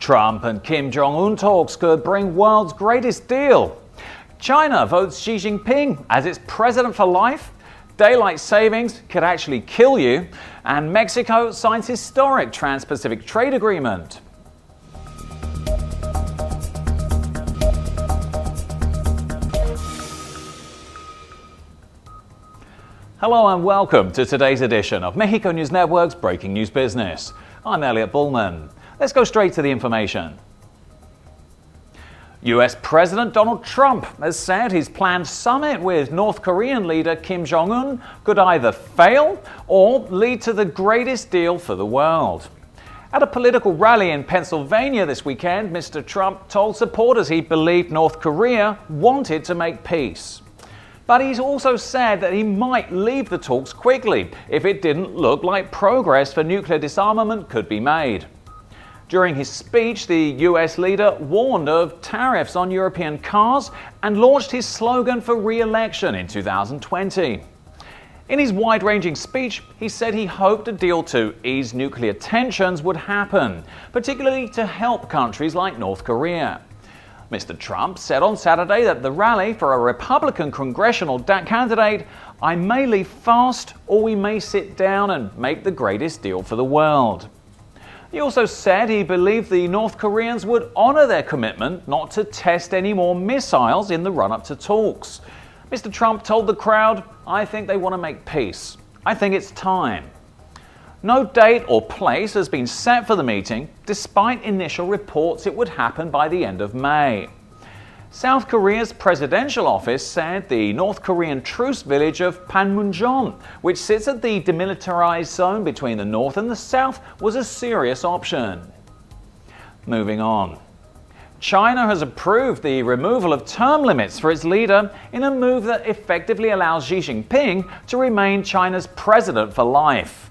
Trump and Kim Jong-un talks could bring world's greatest deal. China votes Xi Jinping as its president for life. Daylight savings could actually kill you. And Mexico signs historic Trans-Pacific trade agreement. Hello and welcome to today's edition of Mexico News Network's Breaking News Business. I'm Elliot Bullman. Let's go straight to the information. US President Donald Trump has said his planned summit with North Korean leader Kim Jong-un could either fail or lead to the greatest deal for the world. At a political rally in Pennsylvania this weekend, Mr. Trump told supporters he believed North Korea wanted to make peace. But he's also said that he might leave the talks quickly if it didn't look like progress for nuclear disarmament could be made. During his speech, the US leader warned of tariffs on European cars and launched his slogan for re-election in 2020. In his wide-ranging speech, he said he hoped a deal to ease nuclear tensions would happen, particularly to help countries like North Korea. Mr. Trump said on Saturday that the rally for a Republican congressional candidate, "I may leave fast or we may sit down and make the greatest deal for the world." He also said he believed the North Koreans would honor their commitment not to test any more missiles in the run-up to talks. Mr. Trump told the crowd, "I think they want to make peace. I think it's time." No date or place has been set for the meeting, despite initial reports it would happen by the end of May. South Korea's presidential office said the North Korean truce village of Panmunjom, which sits at the demilitarized zone between the north and the south, was a serious option. Moving on. China has approved the removal of term limits for its leader in a move that effectively allows Xi Jinping to remain China's president for life.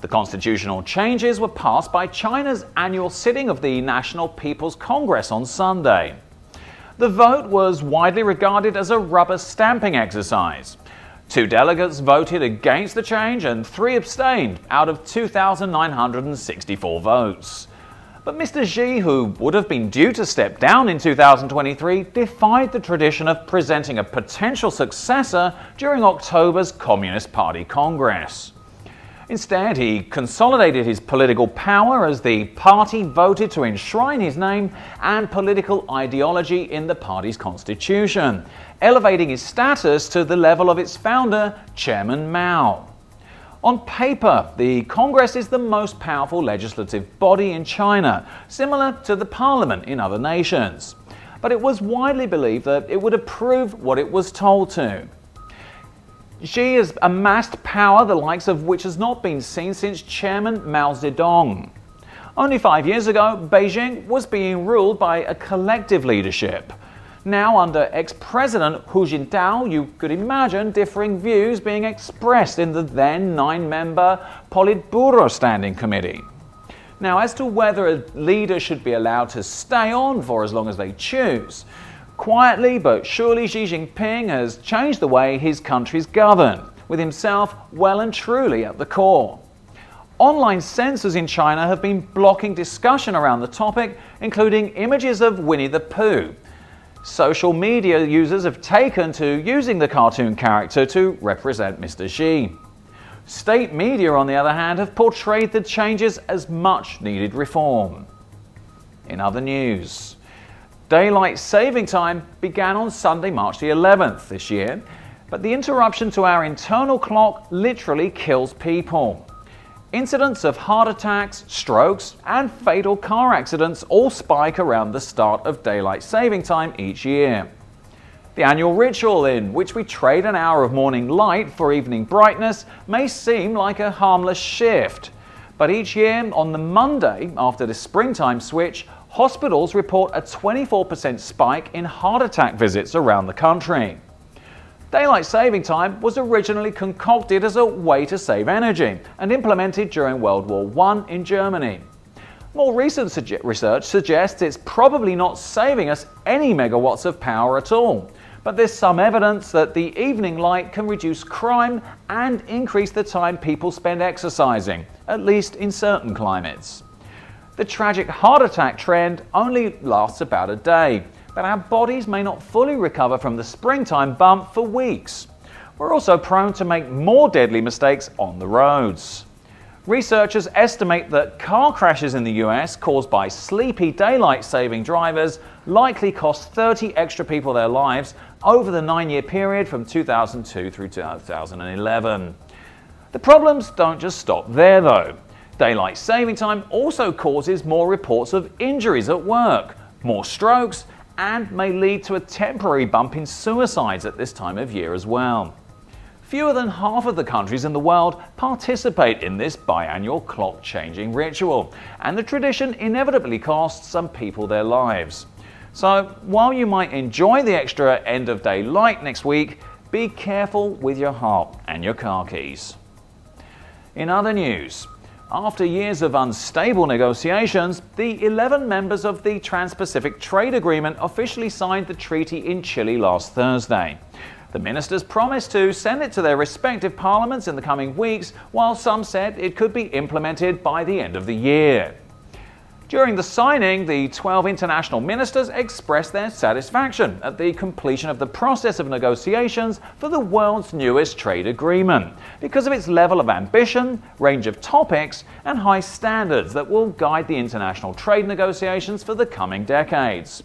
The constitutional changes were passed by China's annual sitting of the National People's Congress on Sunday. The vote was widely regarded as a rubber stamping exercise. 2 delegates voted against the change and 3 abstained out of 2,964 votes. But Mr. Xi, who would have been due to step down in 2023, defied the tradition of presenting a potential successor during October's Communist Party Congress. Instead, he consolidated his political power as the party voted to enshrine his name and political ideology in the party's constitution, elevating his status to the level of its founder, Chairman Mao. On paper, the Congress is the most powerful legislative body in China, similar to the parliament in other nations. But it was widely believed that it would approve what it was told to. Xi has amassed power the likes of which has not been seen since Chairman Mao Zedong. Only 5 years ago, Beijing was being ruled by a collective leadership. Now, under ex-president Hu Jintao, you could imagine differing views being expressed in the then 9-member Politburo Standing Committee. Now, as to whether a leader should be allowed to stay on for as long as they choose, quietly but surely Xi Jinping has changed the way his country's governed, with himself well and truly at the core. Online censors in China have been blocking discussion around the topic, including images of Winnie the Pooh. Social media users have taken to using the cartoon character to represent Mr. Xi. State media, on the other hand, have portrayed the changes as much needed reform. In other news, Daylight saving time began on Sunday, March the 11th this year, but the interruption to our internal clock literally kills people. Incidents of heart attacks, strokes, and fatal car accidents all spike around the start of daylight saving time each year. The annual ritual in which we trade an hour of morning light for evening brightness may seem like a harmless shift, but each year on the Monday after the springtime switch, hospitals report a 24% spike in heart attack visits around the country. Daylight saving time was originally concocted as a way to save energy and implemented during World War I in Germany. More recent research suggests it's probably not saving us any megawatts of power at all, but there's some evidence that the evening light can reduce crime and increase the time people spend exercising, at least in certain climates. The tragic heart attack trend only lasts about a day, but our bodies may not fully recover from the springtime bump for weeks. We're also prone to make more deadly mistakes on the roads. Researchers estimate that car crashes in the US caused by sleepy daylight-saving drivers likely cost 30 extra people their lives over the 9-year period from 2002 through 2011. The problems don't just stop there though. Daylight saving time also causes more reports of injuries at work, more strokes, and may lead to a temporary bump in suicides at this time of year as well. Fewer than half of the countries in the world participate in this biannual clock-changing ritual, and the tradition inevitably costs some people their lives. So, while you might enjoy the extra end-of-day light next week, be careful with your heart and your car keys. In other news, after years of unstable negotiations, the 11 members of the Trans-Pacific Trade Agreement officially signed the treaty in Chile last Thursday. The ministers promised to send it to their respective parliaments in the coming weeks, while some said it could be implemented by the end of the year. During the signing, the 12 international ministers expressed their satisfaction at the completion of the process of negotiations for the world's newest trade agreement, because of its level of ambition, range of topics, and high standards that will guide the international trade negotiations for the coming decades.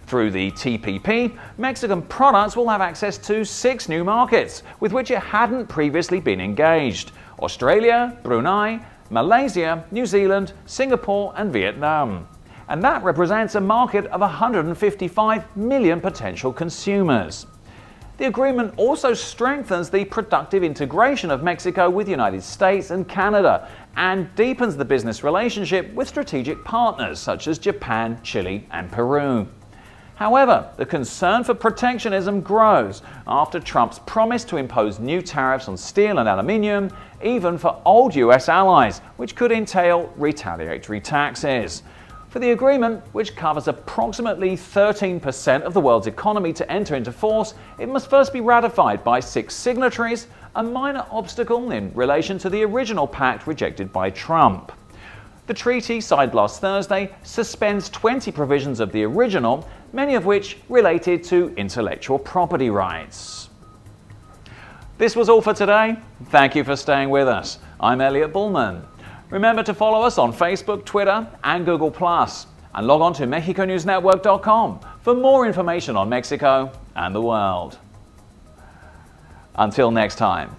Through the TPP, Mexican products will have access to 6 new markets with which it hadn't previously been engaged: Australia, Brunei, Malaysia, New Zealand, Singapore, and Vietnam. And that represents a market of 155 million potential consumers. The agreement also strengthens the productive integration of Mexico with the United States and Canada, and deepens the business relationship with strategic partners such as Japan, Chile, and Peru. However, the concern for protectionism grows after Trump's promise to impose new tariffs on steel and aluminium, even for old US allies, which could entail retaliatory taxes. For the agreement, which covers approximately 13% of the world's economy, to enter into force, it must first be ratified by 6 signatories, a minor obstacle in relation to the original pact rejected by Trump. The treaty, signed last Thursday, suspends 20 provisions of the original, many of which related to intellectual property rights. This was all for today. Thank you for staying with us. I'm Elliot Bullman. Remember to follow us on Facebook, Twitter, and Google+, and log on to MexicoNewsNetwork.com for more information on Mexico and the world. Until next time.